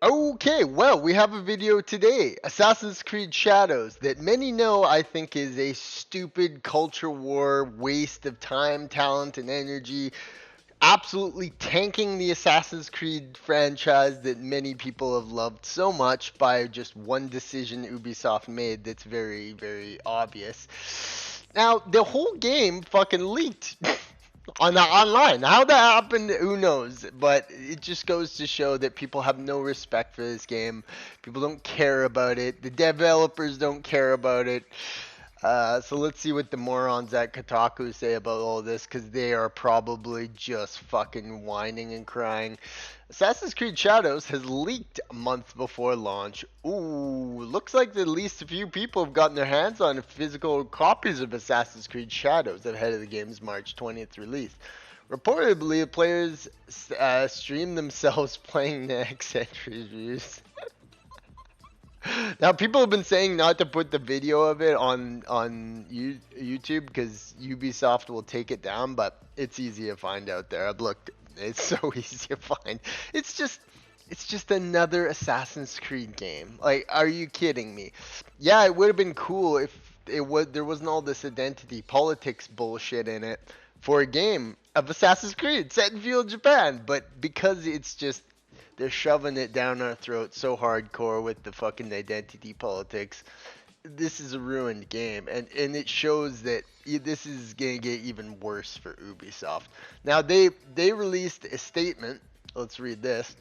Okay, well, we have a video today. Assassin's Creed Shadows, that many know I think is a stupid culture war waste of time, talent, and energy. Absolutely tanking the Assassin's Creed franchise that many people have loved so much by just one decision Ubisoft made that's very, very obvious. Now, the whole game fucking leaked on the online. How that happened, who knows? But it just goes to show that people have no respect for this game. People don't care about it. The developers don't care about it. So let's see what the morons at Kotaku say about all this, because they are probably just fucking whining and crying. Assassin's Creed Shadows has leaked a month before launch. Ooh, looks like at least a few people have gotten their hands on physical copies of Assassin's Creed Shadows ahead of the game's March 20th release. Reportedly, players stream themselves playing the Eccentric reviews. Now, people have been saying not to put the video of it on YouTube because Ubisoft will take it down, but it's easy to find out there. I've looked; it's so easy to find. It's just, it's just another Assassin's Creed game. Like, are you kidding me? Yeah, it would have been cool if there wasn't all this identity politics bullshit in it for a game of Assassin's Creed set in feudal Japan, but because it's just they're shoving it down our throat so hardcore with the fucking identity politics. This is a ruined game, and it shows that this is gonna get even worse for Ubisoft. Now they released a statement. Let's read this.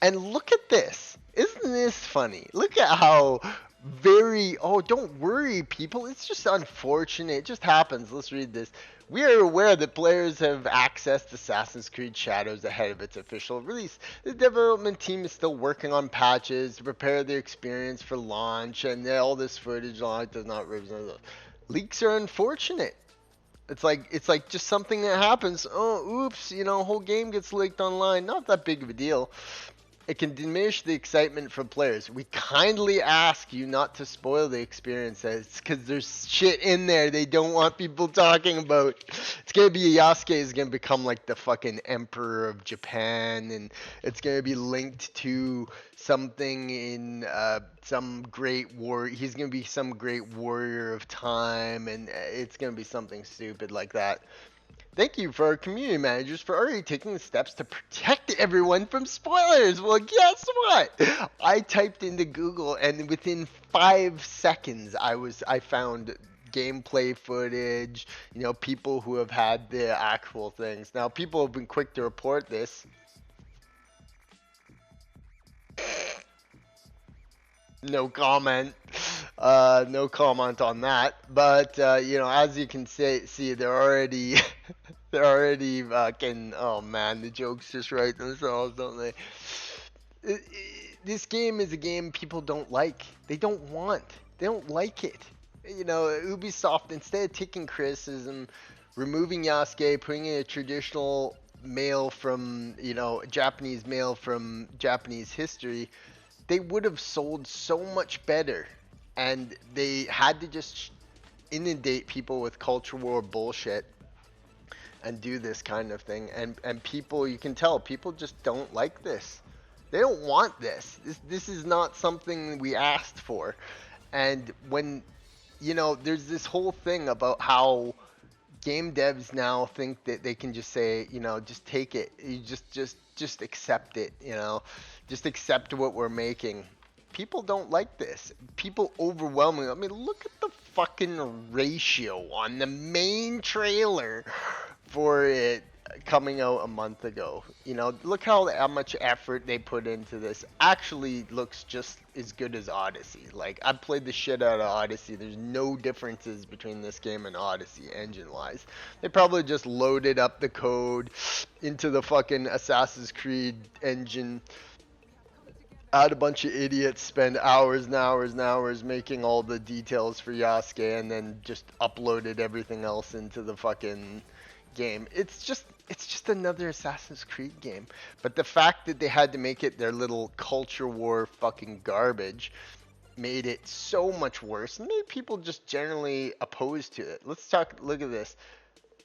And look at this. Isn't this funny? Look at how very, oh, don't worry, people. It's just unfortunate. It just happens. Let's read this. We are aware that players have accessed Assassin's Creed Shadows ahead of its official release. The development team is still working on patches to prepare the experience for launch, and all this footage does not represent. Leaks are unfortunate. It's like just something that happens. Oh, oops, whole game gets leaked online. Not that big of a deal. It can diminish the excitement from players. We kindly ask you not to spoil the experience, because there's shit in there they don't want people talking about. It's gonna be Yasuke is gonna become like the fucking emperor of Japan, and it's gonna be linked to something in some great war. He's gonna be some great warrior of time, and it's gonna be something stupid like that. Thank you for our community managers for already taking the steps to protect everyone from spoilers. Well, guess what? I typed into Google, and within 5 seconds, I found gameplay footage. People who have had the actual things. Now, people have been quick to report this. No comment. No comment on that. But as you can see, they're already they're already fucking. Oh man, the jokes just write themselves, don't they? This game is a game people don't like. They don't want. They don't like it. Ubisoft, instead of taking criticism, removing Yasuke, putting in a traditional male from Japanese male from Japanese history, they would have sold so much better. And they had to just inundate people with culture war bullshit and do this kind of thing. And people, you can tell, people just don't like this. They don't want this. This is not something we asked for. And when, there's this whole thing about how game devs now think that they can just say, just take it. You just accept it, Just accept what we're making. People don't like this. People overwhelmingly. I mean, look at the fucking ratio on the main trailer for it coming out a month ago. Look how much effort they put into this. Actually looks just as good as Odyssey. Like, I played the shit out of Odyssey. There's no differences between this game and Odyssey engine-wise. They probably just loaded up the code into the fucking Assassin's Creed engine. Had a bunch of idiots spend hours and hours and hours making all the details for Yasuke, and then just uploaded everything else into the fucking game. It's just another Assassin's Creed game. But the fact that they had to make it their little culture war fucking garbage made it so much worse and made people just generally opposed to it. Look at this.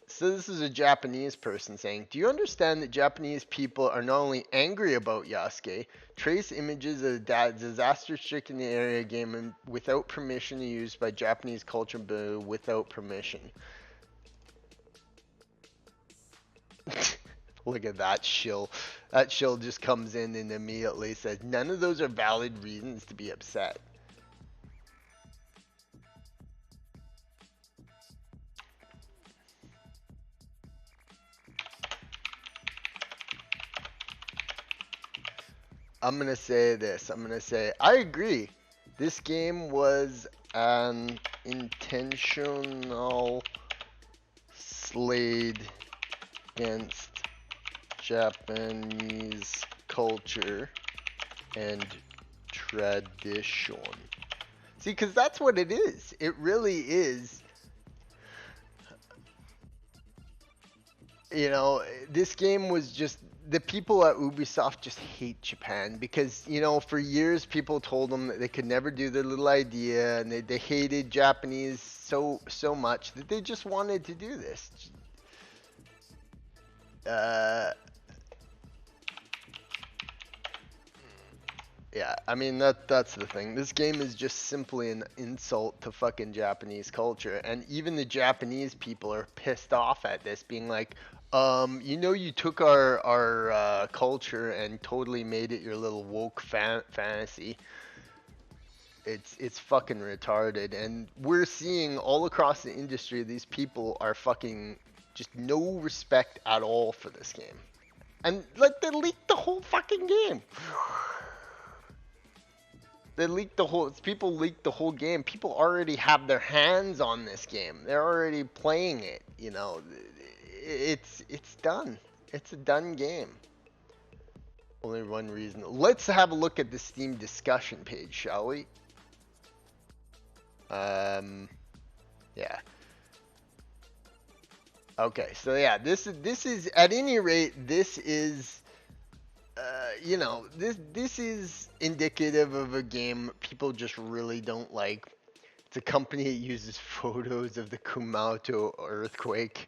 So this is a Japanese person saying, "Do you understand that Japanese people are not only angry about Yasuke, trace images of the disaster-stricken area game without permission used by Japanese culture, but without permission." Look at that shill. That shill just comes in and immediately says, "None of those are valid reasons to be upset." I'm gonna say this. I'm gonna say I agree. This game was an intentional slade against Japanese culture and tradition. See, because that's what it is. It really is. You know, this game was just the people at Ubisoft just hate Japan because, you know, for years people told them that they could never do their little idea and they hated Japanese so much that they just wanted to do this. Uh, yeah, I mean that's the thing. This game is just simply an insult to fucking Japanese culture, and even the Japanese people are pissed off at this, being like, you know, you took our culture and totally made it your little woke fantasy. It's fucking retarded, and we're seeing all across the industry these people are fucking just no respect at all for this game, and like they leaked the whole fucking game. They leaked the whole. People leaked the whole game. People already have their hands on this game. They're already playing it. You know, it's done. It's a done game. Only one reason. Let's have a look at the Steam discussion page, shall we? Yeah. Okay. So yeah, this is at any rate this is. You know, this is indicative of a game people just really don't like. It's a company that uses photos of the Kumamoto earthquake.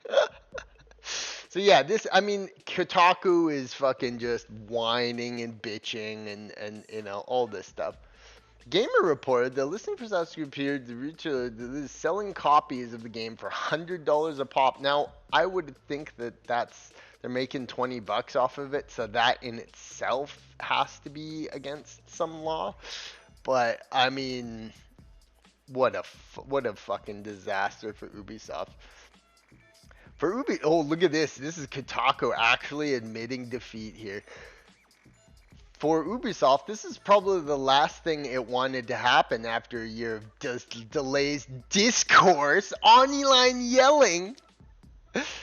So yeah, I mean, Kotaku is fucking just whining and bitching and you know, all this stuff. Gamer reported the listing for South Group here, the retailer is selling copies of the game for $100 a pop. Now, I would think that they're making $20 off of it, so that in itself has to be against some law. But I mean, what a fucking disaster for Ubisoft. Oh, look at this. This is Kotaku actually admitting defeat here. For Ubisoft, this is probably the last thing it wanted to happen after a year of delays, discourse, online yelling.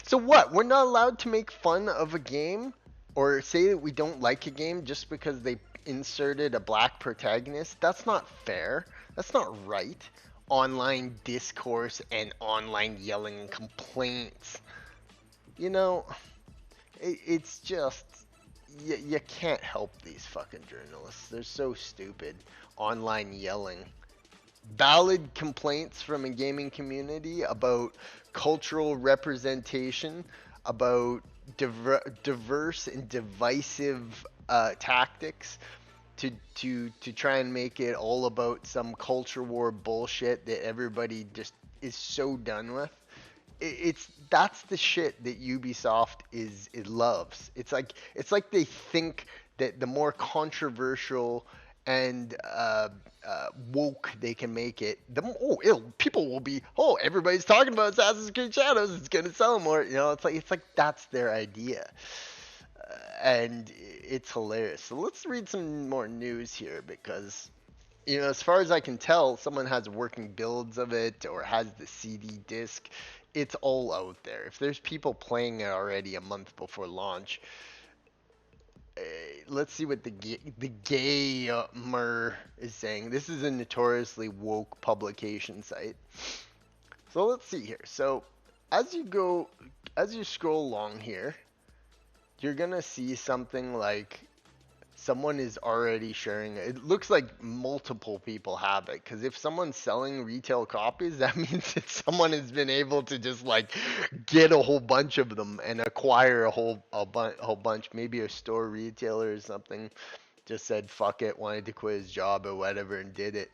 So what? We're not allowed to make fun of a game or say that we don't like a game just because they inserted a black protagonist? That's not fair. That's not right. Online discourse and online yelling and complaints. You know, it's just you can't help these fucking journalists. They're so stupid. Online yelling. Valid complaints from a gaming community about cultural representation, about diverse and divisive tactics to try and make it all about some culture war bullshit that everybody just is so done with. It's that's the shit that Ubisoft it loves. It's like they think that the more controversial and woke they can make it, people will be, oh, everybody's talking about Assassin's Creed Shadows, it's gonna sell more. You know, it's like that's their idea, and it's hilarious. So let's read some more news here because, you know, as far as I can tell, someone has working builds of it or has the CD disc. It's all out there. If there's people playing it already a month before launch, let's see what the gamer is saying. This is a notoriously woke publication site. So let's see here. So as you scroll along here, you're gonna see something like someone is already sharing it. It looks like multiple people have it because if someone's selling retail copies, that means that someone has been able to just like get a whole bunch of them and acquire a whole bunch. Maybe a store retailer or something just said fuck it, wanted to quit his job or whatever, and did it.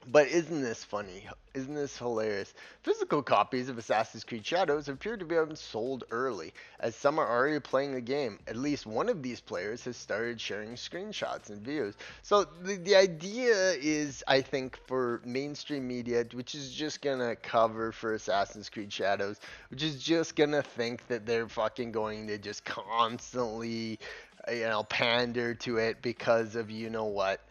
But isn't this funny? Isn't this hilarious? Physical copies of Assassin's Creed Shadows appear to be sold early, as some are already playing the game. At least one of these players has started sharing screenshots and videos. So the idea is, I think, for mainstream media, which is just gonna cover for Assassin's Creed Shadows, which is just gonna think that they're fucking going to just constantly, pander to it because of you know what.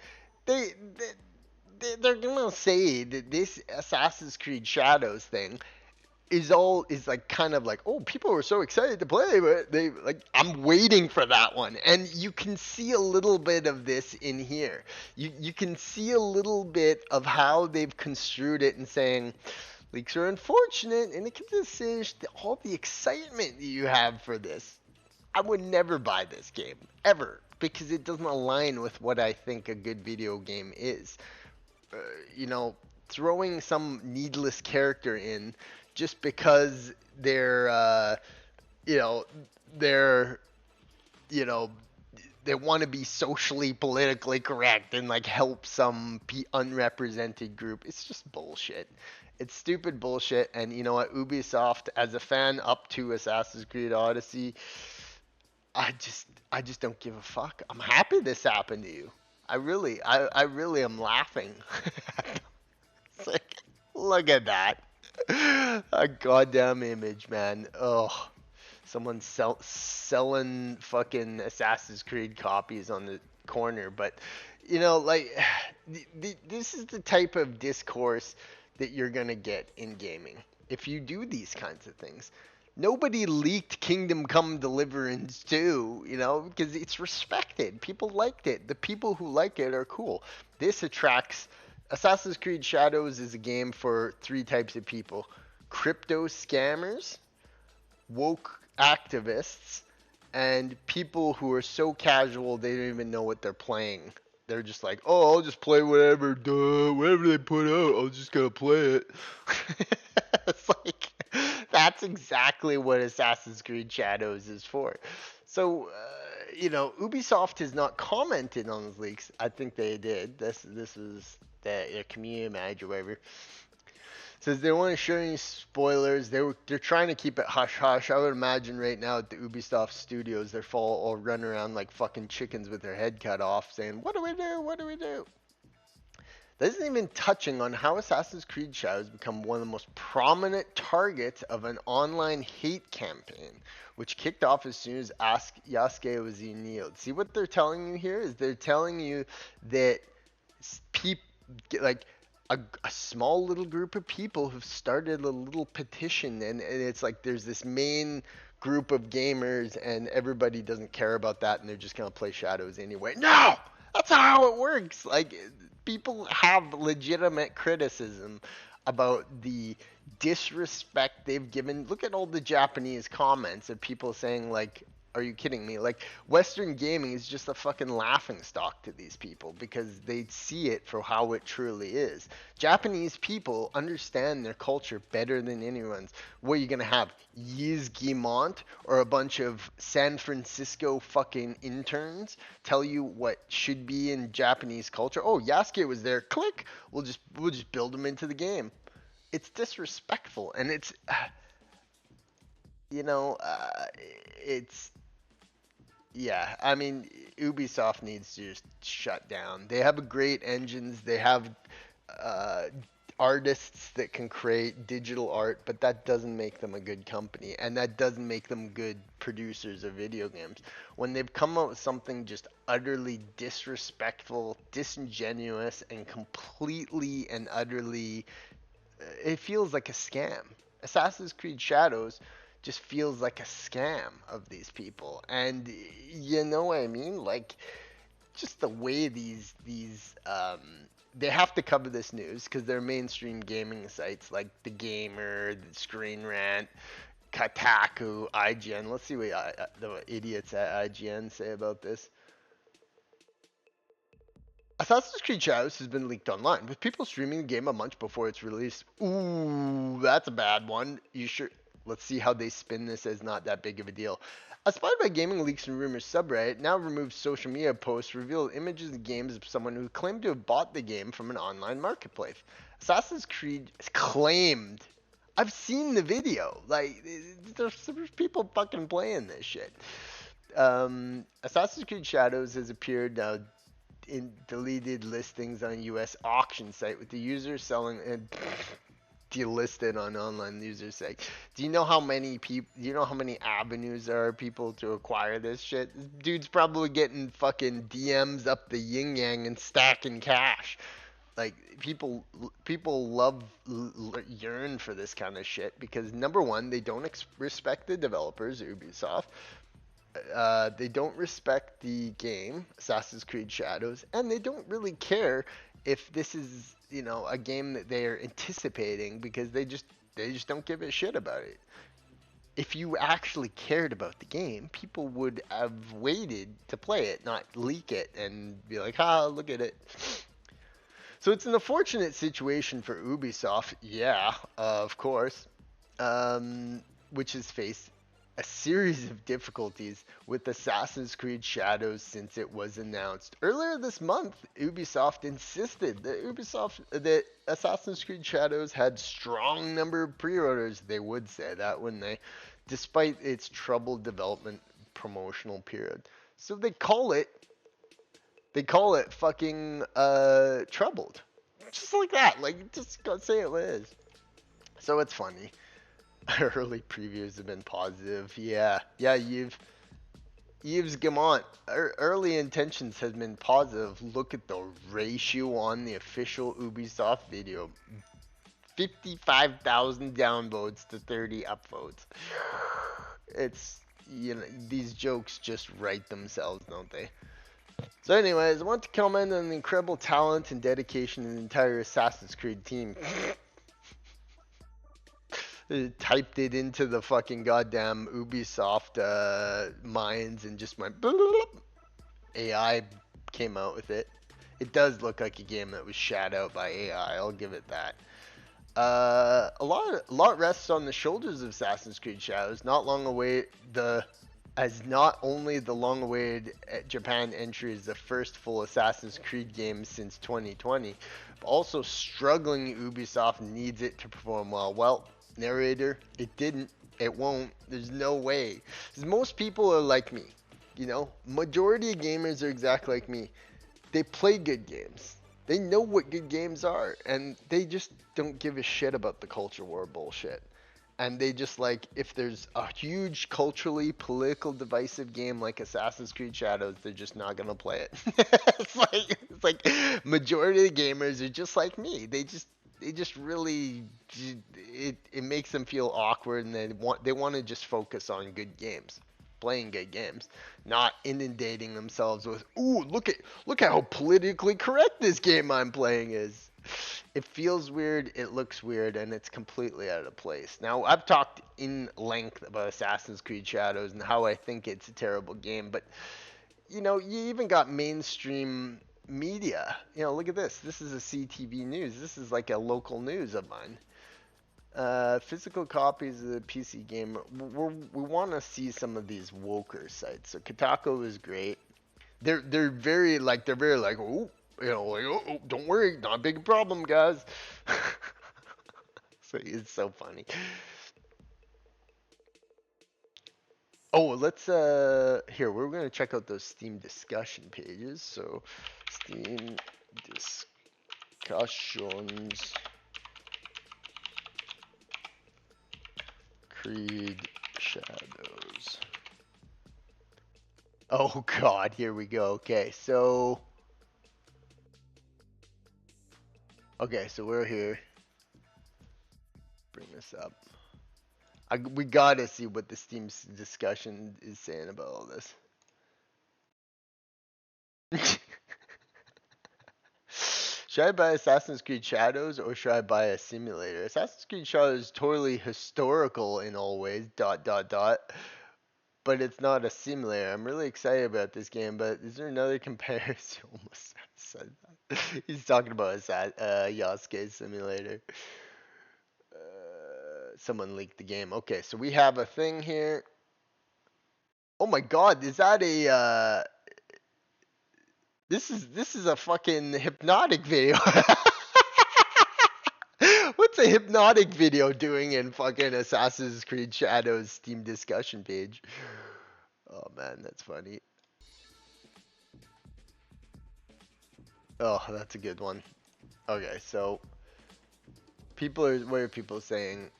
They're gonna say that this Assassin's Creed Shadows thing is like kind of like, oh, people were so excited to play, but they like, I'm waiting for that one. And you can see a little bit of this in here. You can see a little bit of how they've construed it and saying leaks are unfortunate and it can diminish all the excitement that you have for this. I would never buy this game ever because it doesn't align with what I think a good video game is. uh, you know, throwing some needless character in just because you know, they're, you know, they want to be socially politically correct and like help some unrepresented group. It's just bullshit. It's stupid bullshit. And you know what, Ubisoft, as a fan up to Assassin's Creed Odyssey, I just don't give a fuck. I'm happy this happened to you. I really am laughing. It's like, look at that. A goddamn image, man. Oh, someone selling fucking Assassin's Creed copies on the corner. But, like, this is the type of discourse that you're going to get in gaming if you do these kinds of things. Nobody leaked Kingdom Come Deliverance 2, because it's respected. People liked it. The people who like it are cool. This attracts. Assassin's Creed Shadows is a game for three types of people: crypto scammers, woke activists, and people who are so casual they don't even know what they're playing. They're just like, oh, I'll just play whatever, whatever they put out, I'll just gonna play it. It's like, that's exactly what Assassin's Creed Shadows is for. So, Ubisoft has not commented on those leaks. I think they did. This was the community manager, whatever, says they want to share any spoilers. They're trying to keep it hush hush. I would imagine right now at the Ubisoft studios, they're all running around like fucking chickens with their head cut off, saying, "What do we do? What do we do?" That isn't even touching on how Assassin's Creed Shadows become one of the most prominent targets of an online hate campaign, which kicked off as soon as Yasuke was revealed. See what they're telling you here is they're telling you that people like a small little group of people have started a little petition, and it's like there's this main group of gamers and everybody doesn't care about that and they're just going to play Shadows anyway. No, that's not how it works. Like, people have legitimate criticism about the disrespect they've given. Look at all the Japanese comments of people saying like, are you kidding me? Like, Western gaming is just a fucking laughing stock to these people because they see it for how it truly is. Japanese people understand their culture better than anyone's. What are you gonna have? Yiz Guimont or a bunch of San Francisco fucking interns tell you what should be in Japanese culture? Oh, Yasuke was there. Click. We'll just build him into the game. It's disrespectful, and it's you know, it's yeah, I mean, Ubisoft needs to just shut down. They have great engines. They have uh, artists that can create digital art, but that doesn't make them a good company, and that doesn't make them good producers of video games. When they've come up with something just utterly disrespectful, disingenuous, and completely and utterly, it feels like a scam. Assassin's Creed Shadows just feels like a scam of these people. And you know what I mean? Like, just the way these they have to cover this news because they're mainstream gaming sites like The Gamer, the Screen Rant, Kotaku, IGN. Let's see what the idiots at IGN say about this. Assassin's Creed Shadows has been leaked online, with people streaming the game a month before its release. Ooh, that's a bad one. You sure? Let's see how they spin this as not that big of a deal. A Spotted by Gaming Leaks and Rumors subreddit now removes social media posts reveal images of games of someone who claimed to have bought the game from an online marketplace. Assassin's Creed claimed. I've seen the video. Like, there's people fucking playing this shit. Assassin's Creed Shadows has appeared now in deleted listings on a U.S. auction site with the user selling and delisted on online user site. Do you know how many people? Do you know how many avenues there are people to acquire this shit? This dude's probably getting fucking DMs up the yin yang and stacking cash. Like people love yearn for this kind of shit because number one, they don't respect the developers, Ubisoft. They don't respect the game, Assassin's Creed Shadows, and they don't really care if this is, a game that they are anticipating because they just don't give a shit about it. If you actually cared about the game, people would have waited to play it, not leak it and be like, look at it. So it's an unfortunate situation for Ubisoft, yeah, of course, which has faced a series of difficulties with Assassin's Creed Shadows since it was announced. Earlier this month, Ubisoft insisted that Assassin's Creed Shadows had strong number of pre-orders. They would say that, wouldn't they? Despite its troubled development promotional period. So they call it fucking troubled. Just like that. Like just go say it what it is. So it's funny. Early previews have been positive. Yeah. Yeah, Yves Gamont. Early intentions has been positive. Look at the ratio on the official Ubisoft video. 55,000 downvotes to 30 upvotes. It's these jokes just write themselves, don't they? So anyways, I want to comment on the incredible talent and dedication of the entire Assassin's Creed team. Typed it into the fucking goddamn Ubisoft minds and just went bloop. AI came out with it. It does look like a game that was shat out by AI. I'll give it that. A lot rests on the shoulders of Assassin's Creed Shadows. Not only the long-awaited Japan entry as the first full Assassin's Creed game since 2020, but also struggling Ubisoft needs it to perform well. Well, narrator, it didn't, it won't, there's no way. Because most people are like me, majority of gamers are exactly like me. They play good games. They know what good games are, and they just don't give a shit about the culture war bullshit. And they just like, if there's a huge culturally political divisive game like Assassin's Creed Shadows, they're just not gonna play it. it's like majority of the gamers are just like me. They just really it makes them feel awkward, and they want to just focus on good games, playing good games, not inundating themselves with, ooh, look how politically correct this game I'm playing is. It feels weird, it looks weird, and it's completely out of place. Now, I've talked in length about Assassin's Creed Shadows and how I think it's a terrible game, but you even got mainstream media. Look at this. This is a CTV news. This is like a local news of mine. Physical copies of the PC game. We want to see some of these woker sites. So Kotaku is great. They're very like oh, don't worry, not a big problem, guys. So it's so funny. Oh, let's here we're gonna check out those Steam discussion pages. So Steam discussions, Creed Shadows. Oh God, here we go. Okay, so we're here. Bring this up. We gotta see what the Steam discussion is saying about all this. Should I buy Assassin's Creed Shadows or should I buy a simulator? Assassin's Creed Shadows is totally historical in all ways. ... but it's not a simulator. I'm really excited about this game, but is there another comparison? Almost said that. He's talking about Yasuke simulator. Someone leaked the game. Okay, so we have a thing here. Oh my God, is that a this is a fucking hypnotic video. What's a hypnotic video doing in fucking Assassin's Creed Shadows Steam discussion page? Oh man, that's funny. Oh, that's a good one. Okay, so what are people saying?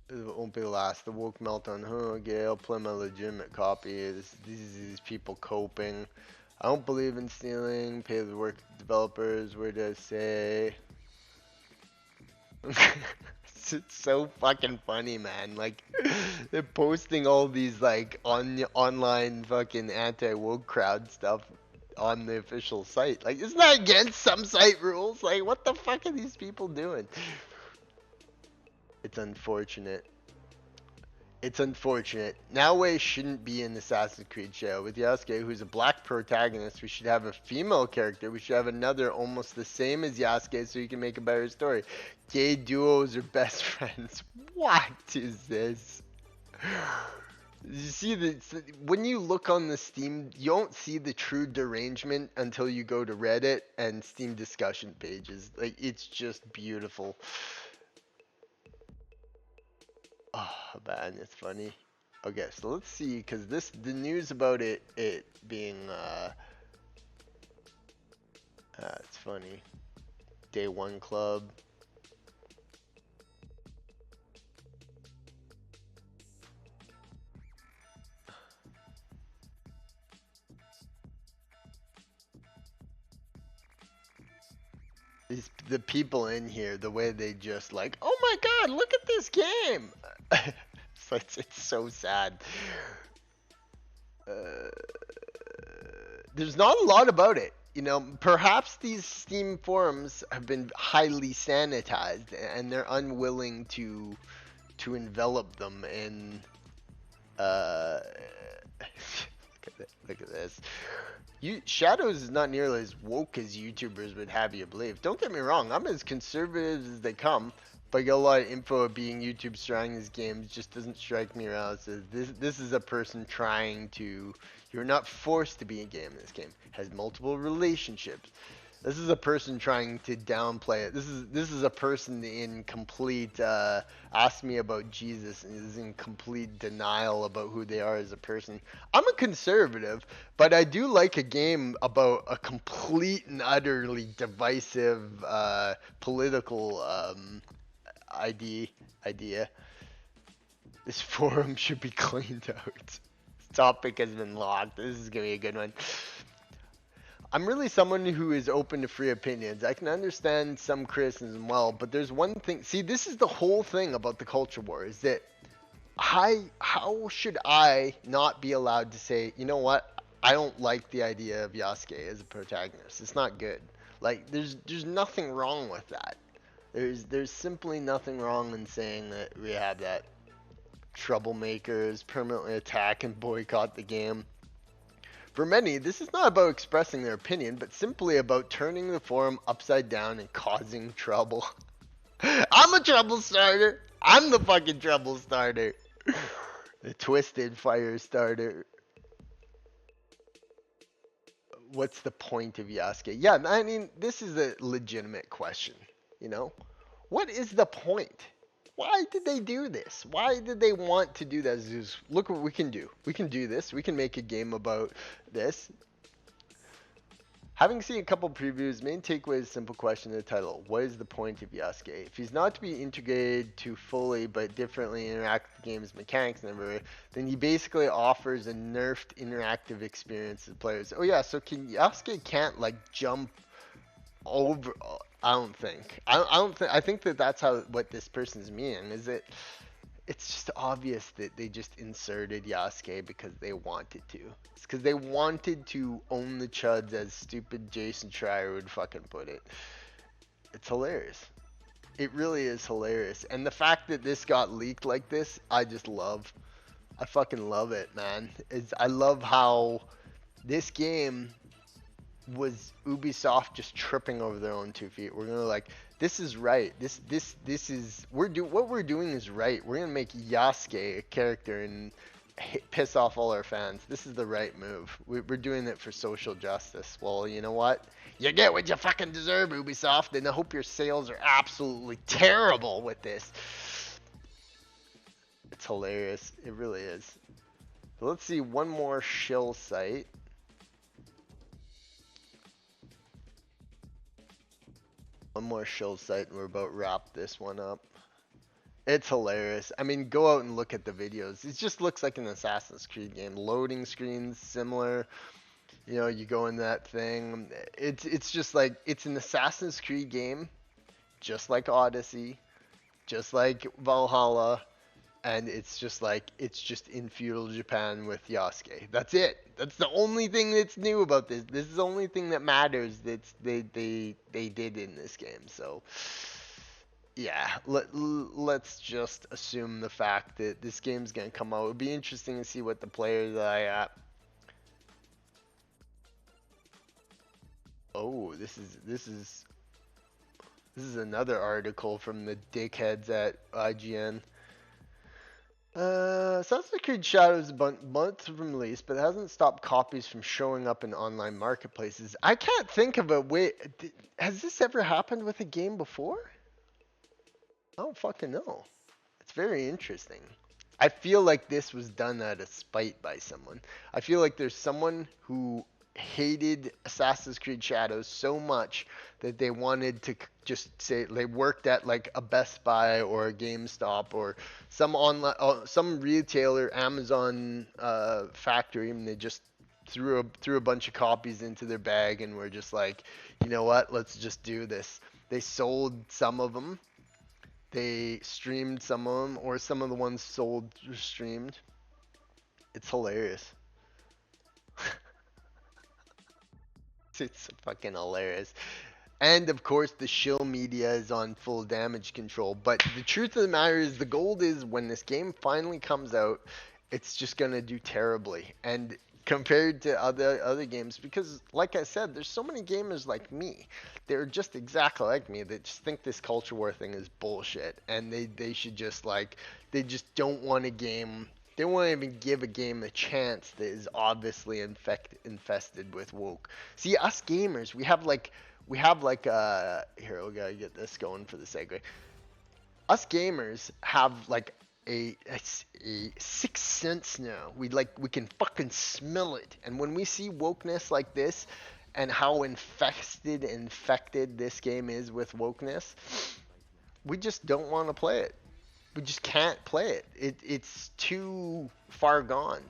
It won't be the last. The woke meltdown. Huh, okay, I'll play my legitimate copy. These people coping. I don't believe in stealing. Pay the work developers. Where did I say? It's so fucking funny, man. Like they're posting all these like online fucking anti-woke crowd stuff on the official site. Like, isn't that against some site rules? Like, what the fuck are these people doing? It's unfortunate. It's unfortunate. Naoe shouldn't be in Assassin's Creed show. With Yasuke, who's a black protagonist, we should have a female character. We should have another almost the same as Yasuke so you can make a better story. Gay duos are best friends. What is this? You see, when you look on the Steam, you don't see the true derangement until you go to Reddit and Steam discussion pages. Like, it's just beautiful. Oh man, it's funny. Okay, so let's see, because the news about it being it's funny. Day one club. The people in here, the way they just like, oh my god, look at this game. It's so sad. There's not a lot about it. You know, perhaps these Steam forums have been highly sanitized and they're unwilling to envelop them in look at this. Shadows is not nearly as woke as YouTubers would have you believe. Don't get me wrong, I'm as conservative as they come, but I get a lot of info of being YouTube surrounding these games just doesn't strike me around. It says this is a person trying to. You're not forced to be a game in this game. It has multiple relationships. This is a person trying to downplay it. This is a person in complete ask me about Jesus and is in complete denial about who they are as a person. I'm a conservative, but I do like a game about a complete and utterly divisive political idea. This forum should be cleaned out. This topic has been locked. This is gonna be a good one. I'm really someone who is open to free opinions. I can understand some criticism well, but there's one thing. See, this is the whole thing about the culture war is that how should I not be allowed to say, you know what? I don't like the idea of Yasuke as a protagonist. It's not good. Like there's nothing wrong with that. There's simply nothing wrong in saying that we have that troublemakers permanently attack and boycott the game. For many, this is not about expressing their opinion, but simply about turning the forum upside down and causing trouble. I'm a trouble starter. I'm the fucking trouble starter. The twisted fire starter. What's the point of Yasuke? Yeah, I mean, this is a legitimate question, you know? What is the point? Why did they do this? Why did they want to do that? Just look what we can do. We can do this. We can make a game about this. Having seen a couple previews, main takeaway is a simple question in the title. What is the point of Yasuke? If he's not to be integrated to fully but differently interact with the game's mechanics and everything, then he basically offers a nerfed interactive experience to players. Oh yeah, so Yasuke can't like jump over. I don't think. I don't think. I think that that's what this person's meaning is. It's just obvious that they just inserted Yasuke because they wanted to. It's because they wanted to own the chuds, as stupid Jason Schreier would fucking put it. It's hilarious. It really is hilarious. And the fact that this got leaked like this, I just love. I fucking love it, man. I love how this game was Ubisoft just tripping over their own 2 feet. We're gonna like, this is right. This is what we're doing is right. We're gonna make Yasuke a character and piss off all our fans. This is the right move. We're doing it for social justice. Well, you know what? You get what you fucking deserve, Ubisoft, and I hope your sales are absolutely terrible with this. It's hilarious. It really is. So let's see one more shill site. One more shill site and we're about to wrap this one up. It's hilarious. I mean, go out and look at the videos. It just looks like an Assassin's Creed game. Loading screens, similar. You know, you go in that thing. It's just like, it's an Assassin's Creed game, just like Odyssey, just like Valhalla, and it's just like, it's just in feudal Japan with Yasuke. That's it. That's the only thing that's new about this. This is the only thing that matters that they did in this game. So yeah, let's just assume the fact that this game's gonna come out. It'll be interesting to see what the players are at. Oh, this is another article from the dickheads at IGN. Assassin's Creed Shadows is months from release, but it hasn't stopped copies from showing up in online marketplaces. I can't think of a way. Has this ever happened with a game before? I don't fucking know. It's very interesting. I feel like this was done out of spite by someone. I feel like there's someone who hated Assassin's Creed Shadows so much that they wanted to just say they worked at like a Best Buy or a GameStop or some online, some retailer, Amazon factory, and they just threw a bunch of copies into their bag and were just like, you know what, let's just do this. They sold some of them. They streamed some of them, or some of the ones sold streamed. It's hilarious. It's fucking hilarious. And of course, the shill media is on full damage control. But the truth of the matter is, the goal is when this game finally comes out, it's just gonna do terribly. And compared to other games, because like I said, there's so many gamers like me. They're just exactly like me. That just think this culture war thing is bullshit, and they should just like, they just don't want a game. They won't even give a game a chance that is obviously infested with woke. See, us gamers, we have like here, we gotta get this going for the segue. Us gamers have like a sixth sense now. We can fucking smell it. And when we see wokeness like this and how infected this game is with wokeness, we just don't want to play it. We just can't play it. It's too far gone.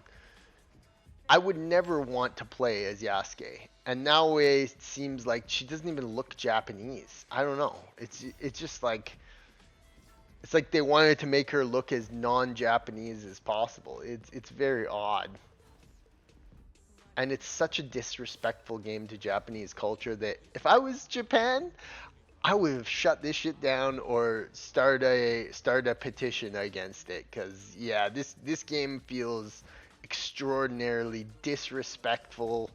I would never want to play as Yasuke. And now it seems like she doesn't even look Japanese. I don't know. It's just like, it's like they wanted to make her look as non-Japanese as possible. It's very odd. And it's such a disrespectful game to Japanese culture that if I was Japan, I would have shut this shit down or start a petition against it. Cause yeah, this game feels extraordinarily disrespectful,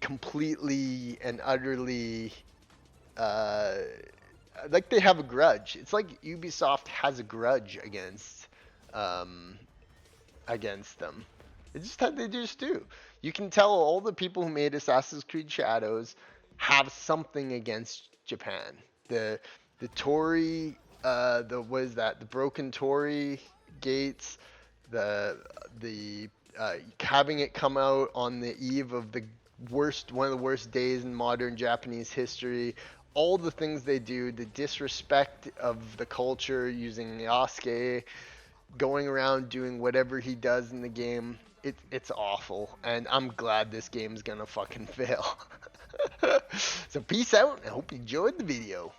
completely and utterly, like they have a grudge. It's like Ubisoft has a grudge um, against them. They just do. You can tell all the people who made Assassin's Creed Shadows have something against Japan. The Tory, what is that? The broken Tory gates, the having it come out on the eve of one of the worst days in modern Japanese history. All the things they do, the disrespect of the culture, using Yasuke, going around doing whatever he does in the game. It's awful, and I'm glad this game's gonna fucking fail. So peace out, and I hope you enjoyed the video.